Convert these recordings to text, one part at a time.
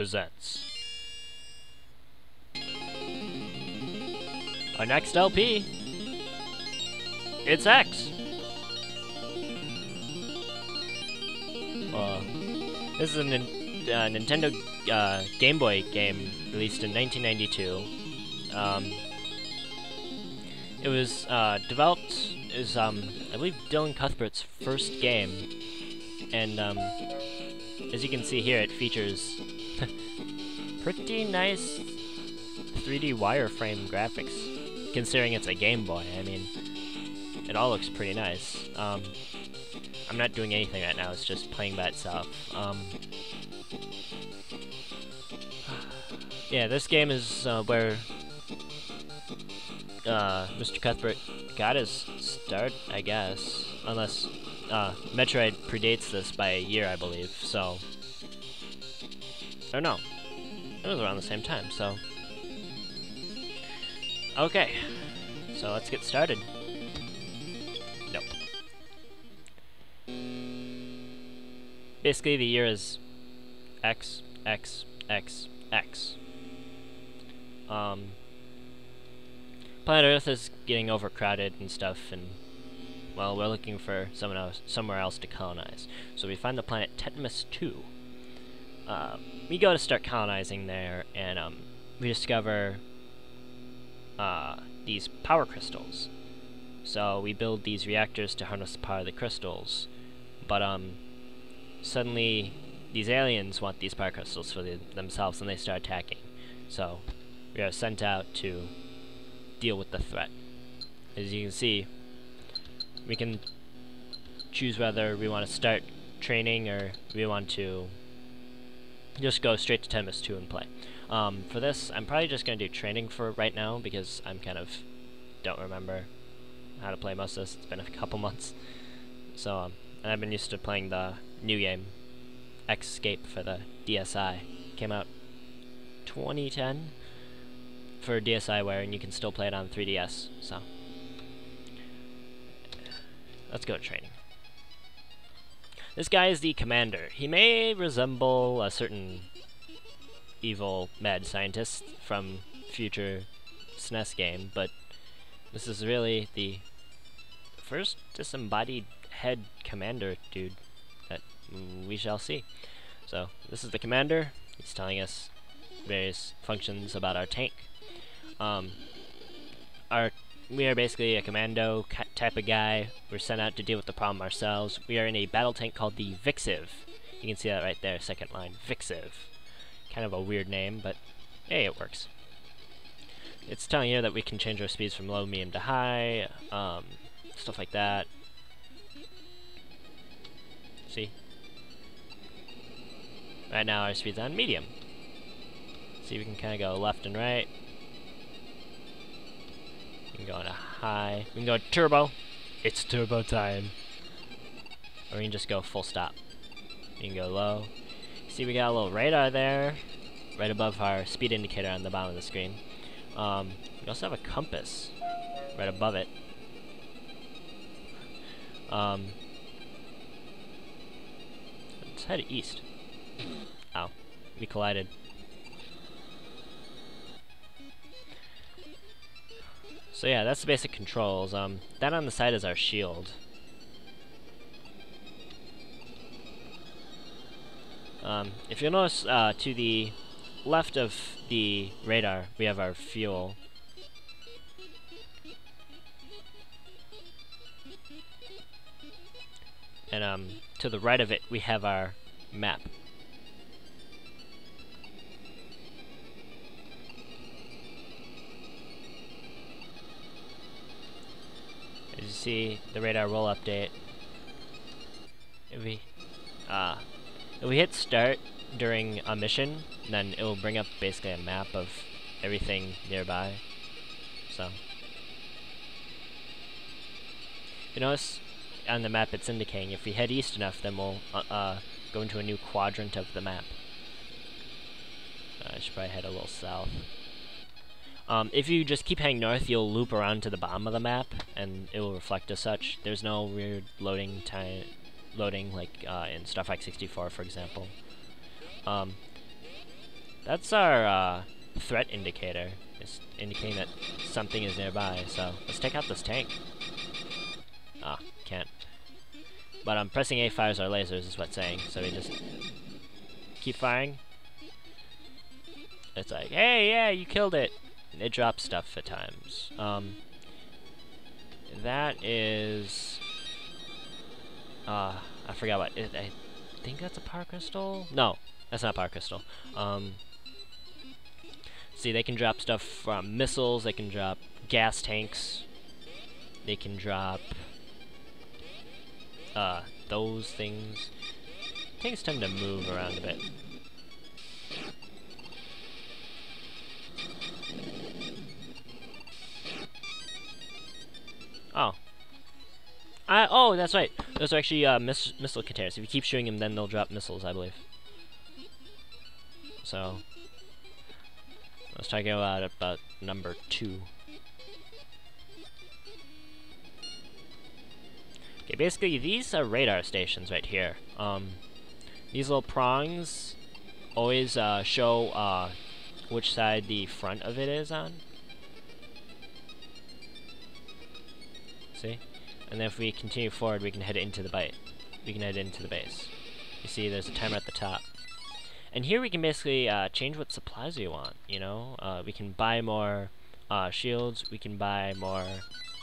presents our next LP. It's X. This is a Nintendo Game Boy game released in 1992. It was developed as I believe Dylan Cuthbert's first game, and as you can see here, it features pretty nice 3D wireframe graphics, considering it's a Game Boy. I mean, it all looks pretty nice. I'm not doing anything right now, it's just playing by itself. Yeah, this game is where Mr. Cuthbert got his start, I guess. Unless Metroid predates this by a year, I believe, so... Or no. It was around the same time, so... Okay. So let's get started. Nope. Basically, the year is X, X, X, X. Planet Earth is getting overcrowded and stuff, and well, we're looking for somewhere else to colonize. So we find the planet Tetanus 2. We go to start colonizing there, and we discover these power crystals. So we build these reactors to harness the power of the crystals, but suddenly these aliens want these power crystals for themselves, and they start attacking. So we are sent out to deal with the threat. As you can see, we can choose whether we want to start training or we want to just go straight to Tetanus 2 and play. For this, I'm probably just going to do training for right now because I'm kind of don't remember how to play most of this. It's been a couple months. So, and I've been used to playing the new game, Escape, for the DSi. Came out 2010 for DSiWare, and you can still play it on 3DS, so let's go to training. This guy is the commander. He may resemble a certain evil mad scientist from future SNES game, but this is really the first disembodied head commander dude that we shall see. So this is the commander. He's telling us various functions about our tank. We are basically a commando type of guy. We're sent out to deal with the problem ourselves. We are in a battle tank called the Vixiv. You can see that right there, second line, Vixiv. Kind of a weird name, but hey, it works. It's telling you that we can change our speeds from low, medium to high, stuff like that. See? Right now our speed's on medium. See, we can kind of go left and right. We can go into high. We can go turbo. It's turbo time. Or we can just go full stop. We can go low. See, we got a little radar there, right above our speed indicator on the bottom of the screen. We also have a compass right above it. Let's head east. Ow, we collided. So yeah, that's the basic controls. That on the side is our shield. If you'll notice, to the left of the radar, we have our fuel. And to the right of it, we have our map. As you see, the radar will update. If we hit start during a mission, then it will bring up basically a map of everything nearby. So, you notice on the map it's indicating if we head east enough, then we'll go into a new quadrant of the map. I should probably head a little south. If you just keep heading north, you'll loop around to the bottom of the map, and it will reflect as such. There's no weird loading like in Star Fox 64, for example. That's our threat indicator. It's indicating that something is nearby. So let's take out this tank. Ah, can't. But pressing A fires our lasers is what's saying. So we just keep firing. It's like, hey, yeah, you killed it. It drops stuff at times. That is... I forgot what... I think that's a power crystal? No, that's not a power crystal. See, they can drop stuff from missiles, they can drop gas tanks, they can drop... those things. Things tend to move around a bit. Oh. Oh, that's right. Those are actually missile containers. If you keep shooting them, then they'll drop missiles, I believe. So, let's talk about number 2. Okay, basically these are radar stations right here. These little prongs always show which side the front of it is on. See? And then if we continue forward, we can head into the base. We can head into the base. You see, there's a timer at the top. And here we can basically change what supplies we want, you know? We can buy more shields, we can buy more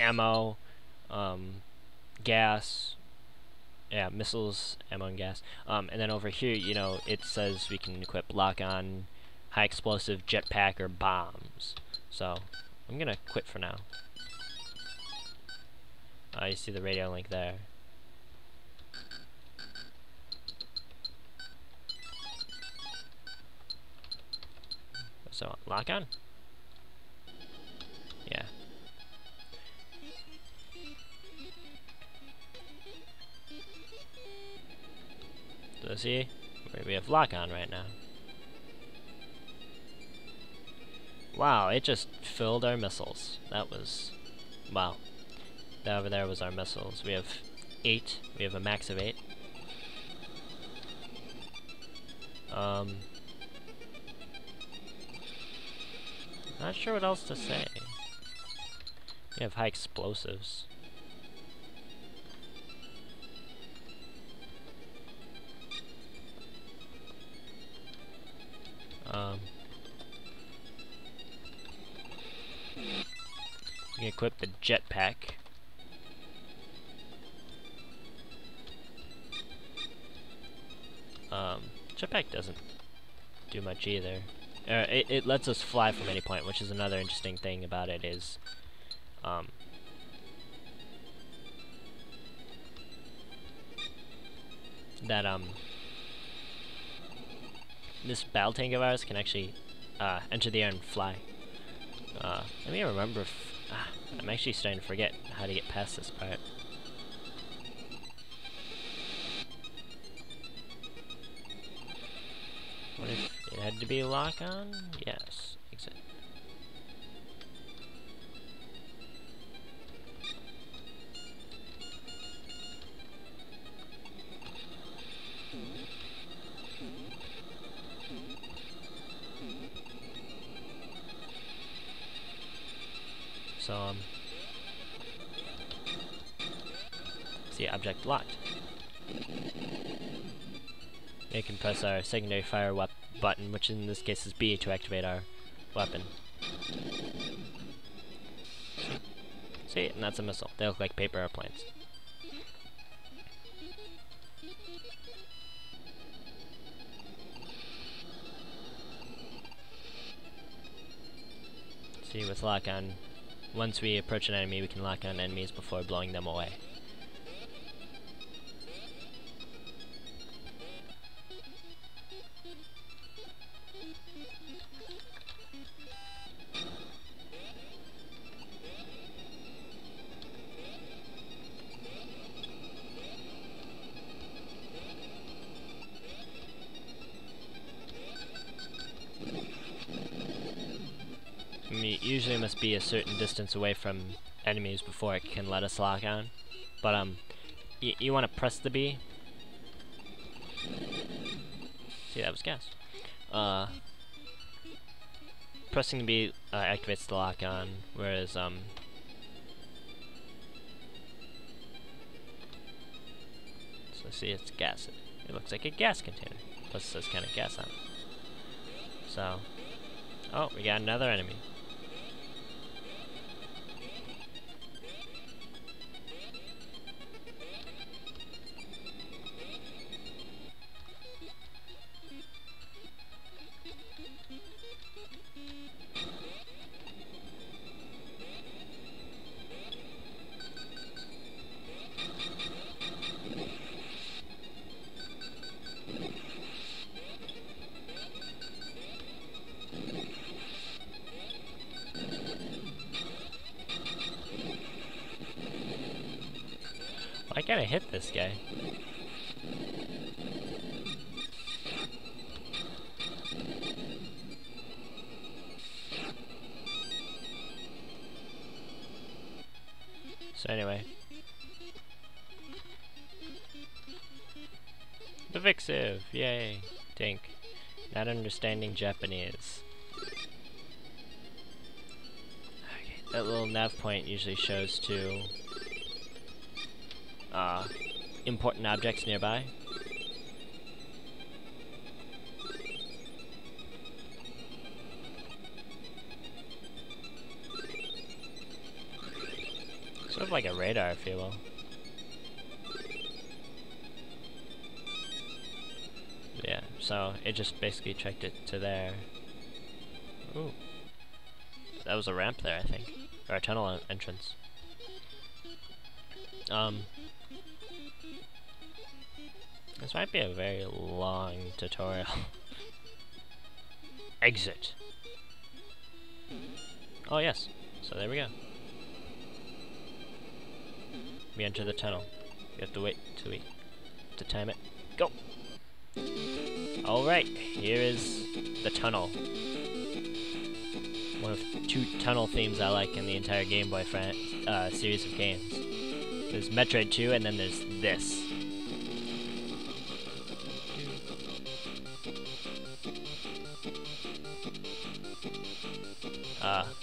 ammo, gas, yeah, missiles, ammo, and gas. And then over here, you know, it says we can equip lock-on, high explosive, jetpack, or bombs. So, I'm gonna quit for now. You see the radio link there. So, lock on. Yeah. So see, we have lock on right now. Wow, it just filled our missiles. That was, wow. That over there was our missiles. We have 8. We have a max of 8. Not sure what else to say. We have high explosives. We can equip the jetpack. Jetpack doesn't do much either. It lets us fly from any point, which is another interesting thing about it is, that, this battle tank of ours can actually, enter the air and fly. Let me remember if, I'm actually starting to forget how to get past this part. What if it had to be lock-on? Yes, exit. So, see, object locked. We can press our secondary fire button, which in this case is B, to activate our weapon. See, and that's a missile. They look like paper airplanes. See, with lock-on, once we approach an enemy, we can lock on enemies before blowing them away. Usually must be a certain distance away from enemies before it can let us lock on. But you want to press the B. See, that was gas. pressing B activates the lock on, whereas so see, it's gas. It looks like a gas container. Plus it says kind of gas on it. So, oh, we got another enemy. Why can't I hit this guy? So anyway. Evixive! Yay! Tink. Not understanding Japanese. Okay, that little nav point usually shows to important objects nearby. Sort of like a radar, if you will. Yeah, so it just basically checked it to there. Ooh. That was a ramp there, I think. Or a tunnel entrance. This might be a very long tutorial. Exit. Oh yes. So there we go. We enter the tunnel. We have to wait till we to time it. Go. Alright, here is the tunnel. One of two tunnel themes I like in the entire Game Boy series of games. There's Metroid 2 and then there's this.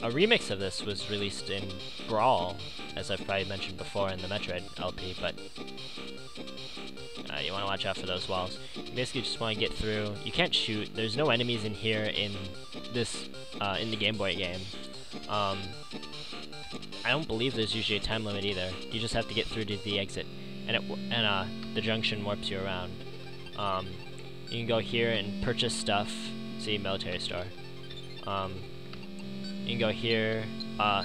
A remix of this was released in Brawl, as I've probably mentioned before in the Metroid LP, but you want to watch out for those walls. You basically just want to get through. You can't shoot. There's no enemies in here in this in the Game Boy game. I don't believe there's usually a time limit either. You just have to get through to the exit, and the junction warps you around. You can go here and purchase stuff. See, military store. You can go here,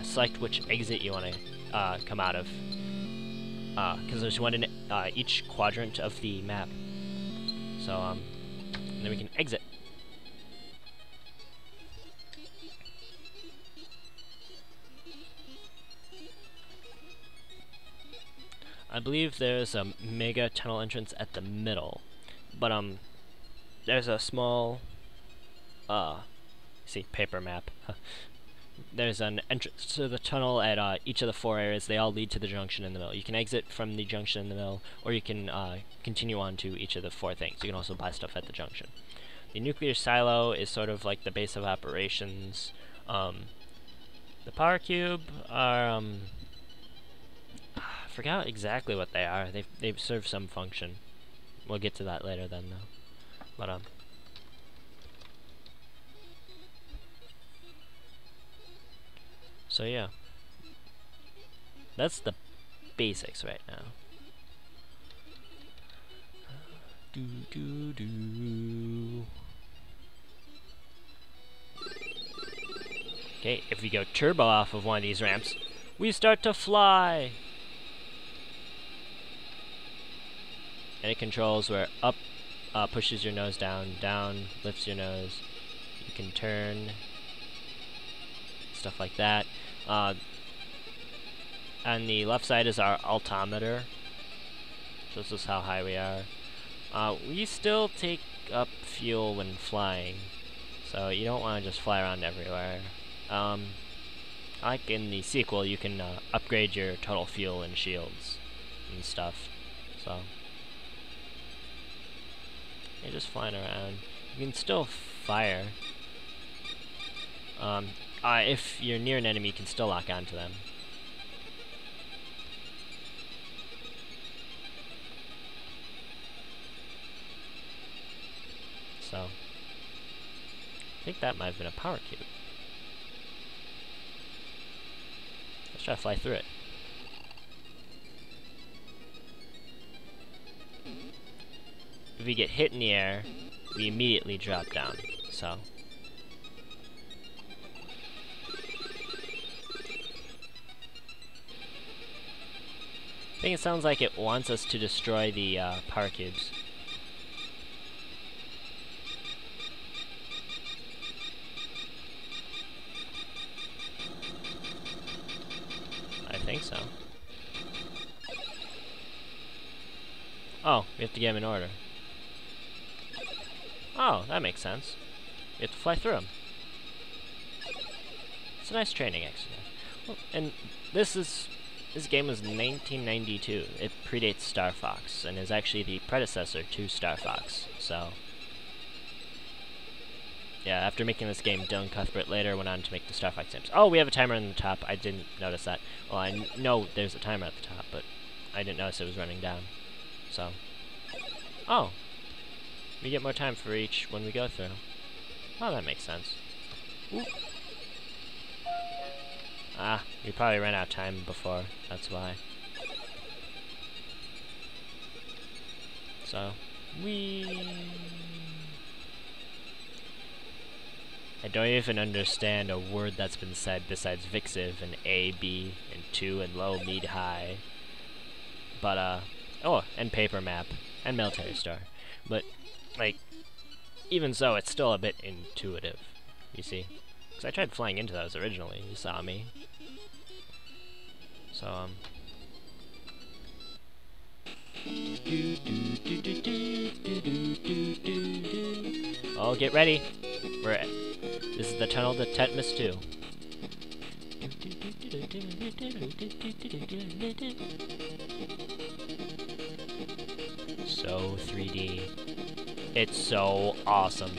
select which exit you want to come out of, because there's one in each quadrant of the map. So, and then we can exit. I believe there's a mega tunnel entrance at the middle, but there's a small, see, paper map. There's an entrance to the tunnel at each of the 4 areas. They all lead to the junction in the middle. You can exit from the junction in the middle, or you can continue on to each of the 4 things. You can also buy stuff at the junction. The nuclear silo is sort of like the base of operations. The power cube are I forgot exactly what they are. They serve some function. We'll get to that later then, though. But so yeah, that's the basics right now. Okay, if we go turbo off of one of these ramps, we start to fly. And it controls where up pushes your nose down, down lifts your nose. You can turn, stuff like that. On the left side is our altimeter. Shows us how high we are. We still take up fuel when flying, so you don't want to just fly around everywhere. Like in the sequel, you can upgrade your total fuel and shields and stuff. So you're just flying around. You can still fire. If you're near an enemy, you can still lock onto them. So, I think that might have been a power cube. Let's try to fly through it. If we get hit in the air, we immediately drop down, so. I think it sounds like it wants us to destroy the power cubes. I think so. Oh, we have to get them in order. Oh, that makes sense. We have to fly through them. It's a nice training exercise. Well, and this game was 1992. It predates Star Fox and is actually the predecessor to Star Fox. So, yeah, after making this game, Dylan Cuthbert later went on to make the Star Fox games. Oh, we have a timer on the top. I didn't notice that. Well, I know there's a timer at the top, but I didn't notice it was running down. So, oh, we get more time for each when we go through. Oh, that makes sense. Ooh. Ah, we probably ran out of time before, that's why. So, I don't even understand a word that's been said besides Vixiv and A, B, and 2, and low, mid, high. But, oh, and paper map, and military star. But, like, even so, it's still a bit intuitive, you see. Because I tried flying into those originally, you saw me. So, oh, get ready. This is the tunnel to Tetmus 2. So 3D. It's so awesome.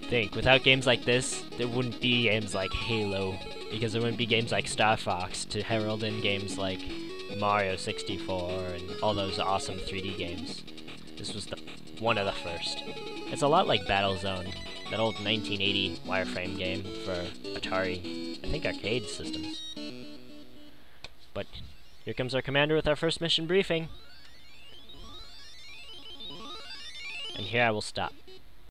Think, without games like this, there wouldn't be games like Halo, because there wouldn't be games like Star Fox to herald in games like Mario 64 and all those awesome 3D games. This was one of the first. It's a lot like Battlezone, that old 1980 wireframe game for Atari, I think arcade systems. But here comes our commander with our first mission briefing. And here I will stop.